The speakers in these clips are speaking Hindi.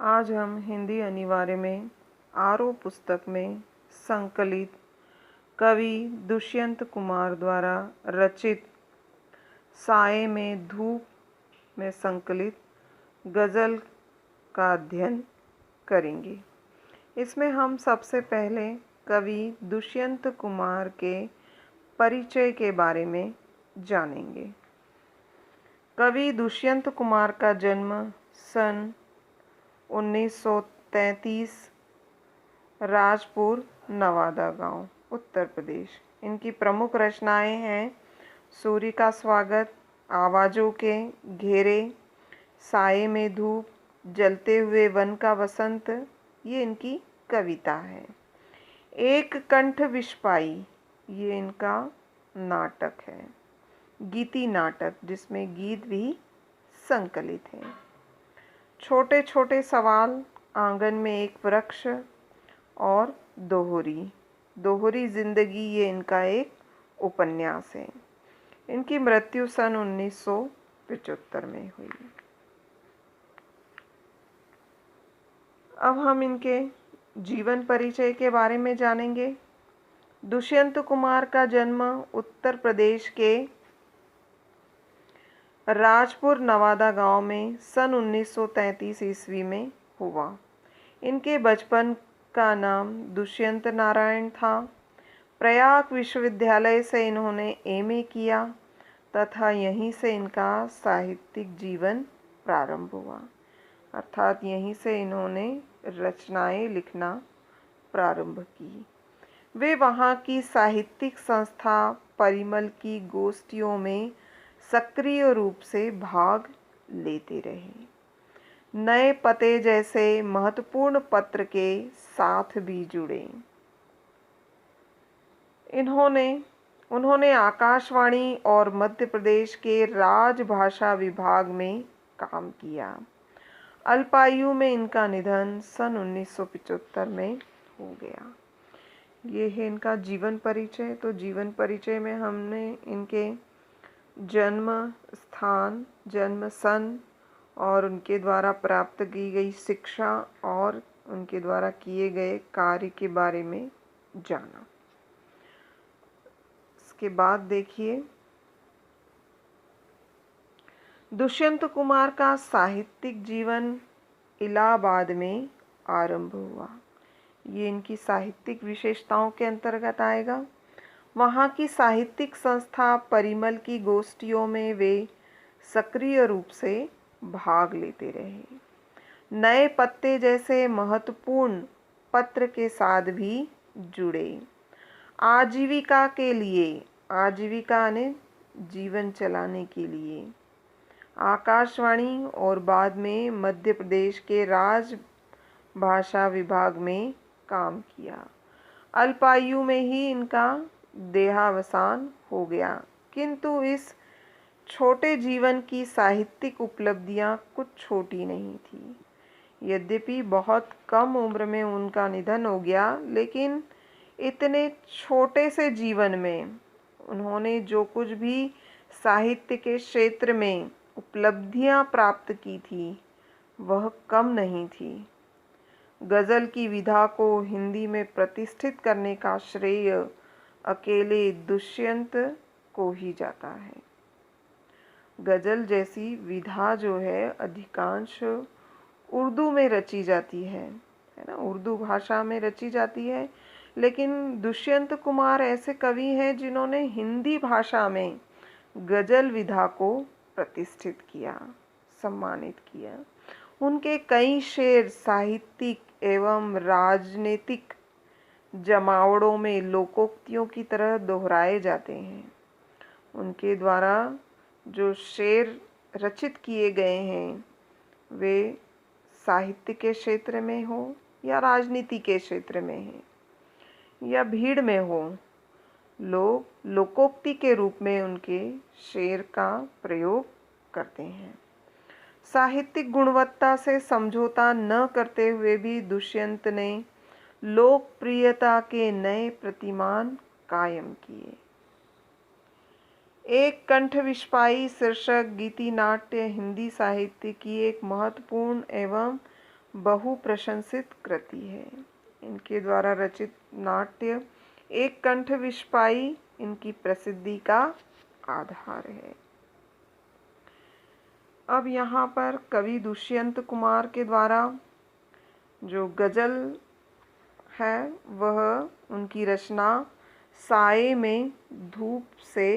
आज हम हिंदी अनिवार्य में आरो पुस्तक में संकलित कवि दुष्यंत कुमार द्वारा रचित साये में धूप में संकलित गज़ल का अध्ययन करेंगे। इसमें हम सबसे पहले कवि दुष्यंत कुमार के परिचय के बारे में जानेंगे। कवि दुष्यंत कुमार का जन्म सन 1933 राजपुर नवादा गांव उत्तर प्रदेश। इनकी प्रमुख रचनाएं हैं सूर्य का स्वागत, आवाज़ों के घेरे, साये में धूप, जलते हुए वन का वसंत। ये इनकी कविता है। एक कंठ विस्पाई ये इनका नाटक है, गीति नाटक जिसमें गीत भी संकलित हैं। छोटे छोटे सवाल, आंगन में एक वृक्ष और दोहरी जिंदगी ये इनका एक उपन्यास है। इनकी मृत्यु सन 1975 में हुई। अब हम इनके जीवन परिचय के बारे में जानेंगे। दुष्यंत कुमार का जन्म उत्तर प्रदेश के राजपुर नवादा गांव में सन 1933 ईस्वी में हुआ। इनके बचपन का नाम दुष्यंत नारायण था। प्रयाग विश्वविद्यालय से इन्होंने एमए किया तथा यहीं से इनका साहित्यिक जीवन प्रारंभ हुआ, अर्थात यहीं से इन्होंने रचनाएं लिखना प्रारंभ की। वे वहाँ की साहित्यिक संस्था परिमल की गोष्ठियों में सक्रिय रूप से भाग लेते रहे। नए पते जैसे महत्वपूर्ण पत्र के साथ भी जुड़े। उन्होंने आकाशवाणी और मध्य प्रदेश के राजभाषा विभाग में काम किया। अल्पायु में इनका निधन सन 1975 में हो गया। ये है इनका जीवन परिचय। तो जीवन परिचय में हमने इनके जन्म स्थान, जन्म सन और उनके द्वारा प्राप्त की गई शिक्षा और उनके द्वारा किए गए कार्य के बारे में जाना। इसके बाद देखिए, दुष्यंत कुमार का साहित्यिक जीवन इलाहाबाद में आरंभ हुआ। ये इनकी साहित्यिक विशेषताओं के अंतर्गत आएगा। वहाँ की साहित्यिक संस्था परिमल की गोष्ठियों में वे सक्रिय रूप से भाग लेते रहे। नए पत्ते जैसे महत्वपूर्ण पत्र के साथ भी जुड़े। आजीविका ने जीवन चलाने के लिए आकाशवाणी और बाद में मध्य प्रदेश के राजभाषा विभाग में काम किया। अल्पायु में ही इनका देहावसान हो गया, किंतु इस छोटे जीवन की साहित्यिक उपलब्धियां कुछ छोटी नहीं थी। यद्यपि बहुत कम उम्र में उनका निधन हो गया, लेकिन इतने छोटे से जीवन में उन्होंने जो कुछ भी साहित्य के क्षेत्र में उपलब्धियां प्राप्त की थी वह कम नहीं थी। गज़ल की विधा को हिंदी में प्रतिष्ठित करने का श्रेय अकेले दुष्यंत को ही जाता है। गज़ल जैसी विधा जो है अधिकांश उर्दू में रची जाती है ना, उर्दू भाषा में रची जाती है, लेकिन दुष्यंत कुमार ऐसे कवि हैं जिन्होंने हिंदी भाषा में गज़ल विधा को प्रतिष्ठित किया, सम्मानित किया। उनके कई शेर साहित्यिक एवं राजनीतिक जमावड़ों में लोकोक्तियों की तरह दोहराए जाते हैं। उनके द्वारा जो शेर रचित किए गए हैं वे साहित्य के क्षेत्र में हो या राजनीति के क्षेत्र में है या भीड़ में हो, लोग लोकोक्ति के रूप में उनके शेर का प्रयोग करते हैं। साहित्यिक गुणवत्ता से समझौता न करते हुए भी दुष्यंत ने लोकप्रियता के नए प्रतिमान कायम किए। एक कंठ विस्पाई शीर्षक गीति नाट्य हिंदी साहित्य की एक महत्वपूर्ण एवं बहु प्रशंसित कृति है। इनके द्वारा रचित नाट्य एक कंठ विस्फाई इनकी प्रसिद्धि का आधार है। अब यहाँ पर कवि दुष्यंत कुमार के द्वारा जो गज़ल है वह उनकी रचना साये में धूप से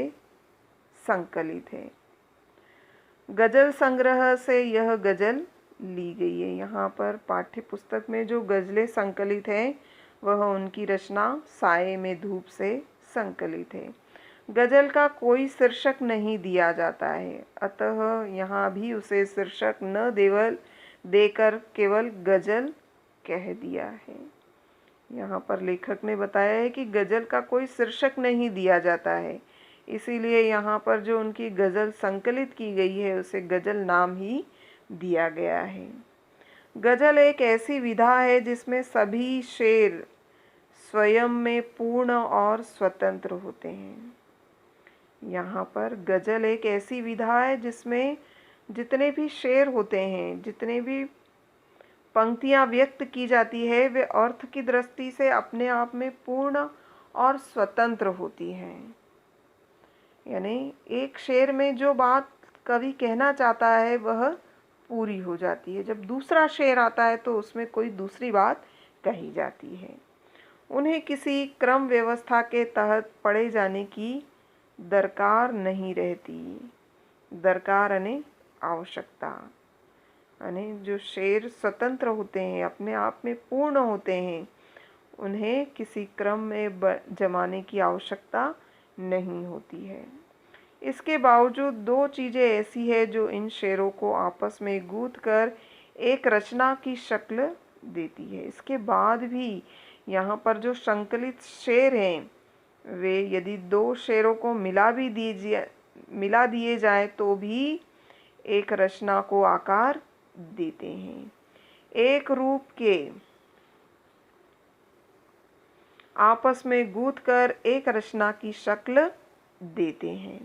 संकलित है। गज़ल संग्रह से यह गज़ल ली गई है। यहाँ पर पाठ्य पुस्तक में जो गज़लें संकलित हैं वह उनकी रचना साये में धूप से संकलित है। गज़ल का कोई शीर्षक नहीं दिया जाता है, अतः यहाँ भी उसे शीर्षक न देकर केवल गज़ल कह दिया है। यहाँ पर लेखक ने बताया है कि गज़ल का कोई शीर्षक नहीं दिया जाता है, इसीलिए यहाँ पर जो उनकी गज़ल संकलित की गई है उसे गज़ल नाम ही दिया गया है। गज़ल एक ऐसी विधा है जिसमें सभी शेर स्वयं में पूर्ण और स्वतंत्र होते हैं। यहाँ पर गज़ल एक ऐसी विधा है जिसमें जितने भी शेर होते हैं, जितने भी पंक्तियाँ व्यक्त की जाती है, वे अर्थ की दृष्टि से अपने आप में पूर्ण और स्वतंत्र होती हैं। यानी एक शेर में जो बात कवि कहना चाहता है वह पूरी हो जाती है। जब दूसरा शेर आता है तो उसमें कोई दूसरी बात कही जाती है। उन्हें किसी क्रम व्यवस्था के तहत पढ़े जाने की दरकार नहीं रहती। दरकार यानी आवश्यकता, यानी जो शेर स्वतंत्र होते हैं, अपने आप में पूर्ण होते हैं, उन्हें किसी क्रम में जमाने की आवश्यकता नहीं होती है। इसके बावजूद दो चीज़ें ऐसी है जो इन शेरों को आपस में गूंथ कर एक रचना की शक्ल देती है। इसके बाद भी यहाँ पर जो संकलित शेर हैं वे यदि दो शेरों को मिला दिए जाए तो भी एक रचना को आकार देते हैं। एक रूप के आपस में गूंथकर एक रचना की शक्ल देते हैं।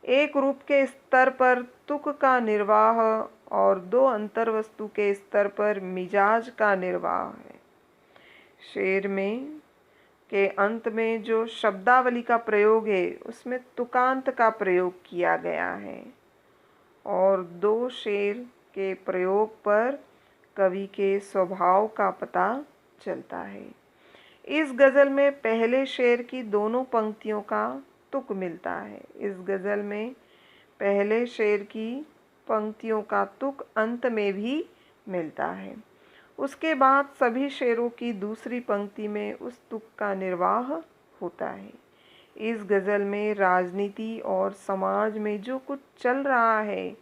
एक रूप के स्तर पर तुक का निर्वाह और दो अंतर्वस्तु के स्तर पर मिजाज का निर्वाह है। शेर में के अंत में जो शब्दावली का प्रयोग है उसमें तुकांत का प्रयोग किया गया है और दो शेर के प्रयोग पर कवि के स्वभाव का पता चलता है। इस गज़ल में पहले शेर की दोनों पंक्तियों का तुक मिलता है। इस गज़ल में पहले शेर की पंक्तियों का तुक अंत में भी मिलता है। उसके बाद सभी शेरों की दूसरी पंक्ति में उस तुक का निर्वाह होता है। इस गज़ल में राजनीति और समाज में जो कुछ चल रहा है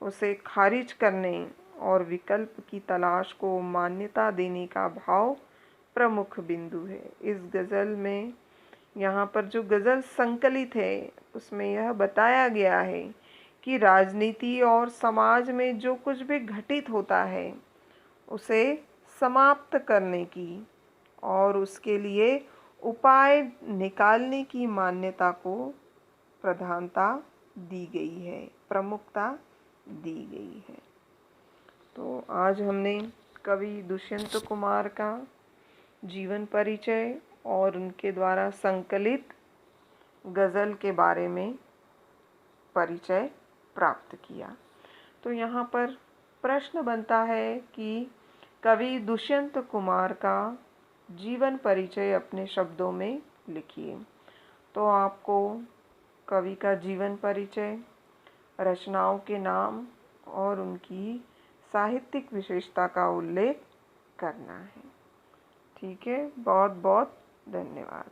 उसे खारिज करने और विकल्प की तलाश को मान्यता देने का भाव प्रमुख बिंदु है। इस गज़ल में यहाँ पर जो गज़ल संकलित है उसमें यह बताया गया है कि राजनीति और समाज में जो कुछ भी घटित होता है उसे समाप्त करने की और उसके लिए उपाय निकालने की मान्यता को प्रधानता दी गई है, प्रमुखता दी गई है। तो आज हमने कवि दुष्यंत कुमार का जीवन परिचय और उनके द्वारा संकलित गज़ल के बारे में परिचय प्राप्त किया। तो यहाँ पर प्रश्न बनता है कि कवि दुष्यंत कुमार का जीवन परिचय अपने शब्दों में लिखिए। तो आपको कवि का जीवन परिचय, रचनाओं के नाम और उनकी साहित्यिक विशेषता का उल्लेख करना है। ठीक है, बहुत बहुत धन्यवाद।